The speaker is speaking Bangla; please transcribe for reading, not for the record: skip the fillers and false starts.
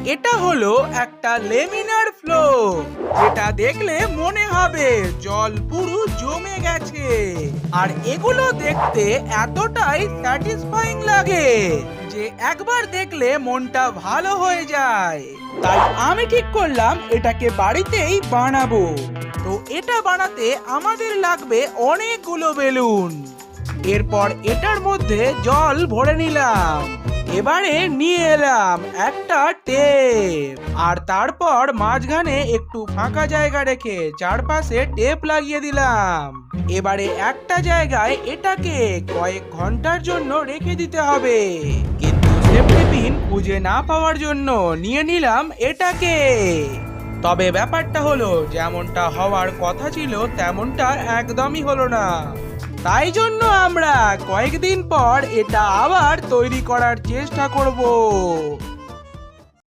এটা হলো একটা লেমিনার ফ্লো, যেটা দেখলে মনে হবে জল পুরো জমে গেছে। আর এগুলো দেখতে এতটাই স্যাটিসফাইং লাগে যে একবার দেখলে মনটা ভালো হয়ে যায়। তাই আমি ঠিক করলাম এটাকে বাড়িতেই বানাবো। তো এটা বানাতে আমাদের লাগবে অনেকগুলো বেলুন। এরপর এটার মধ্যে জল ভরে নিলাম। এবারে নিয়ে এলাম একটা টেপ, আর তারপর মাঝখানে একটু ফাঁকা জায়গা রেখে চারপাশে টেপ লাগিয়ে দিলাম। এবারে একটা জায়গায় এটাকে কয়েক ঘন্টার জন্য রেখে দিতে হবে, কিন্তু সেফটি পিন খুঁজে না পাওয়ার জন্য নিয়ে নিলাম এটাকে। তবে ব্যাপারটা হলো যেমনটা হওয়ার কথা ছিল তেমনটা একদমই হলো না। তাই জন্য আমরা কয়েকদিন পর এটা আবার তৈরি করার চেষ্টা করব।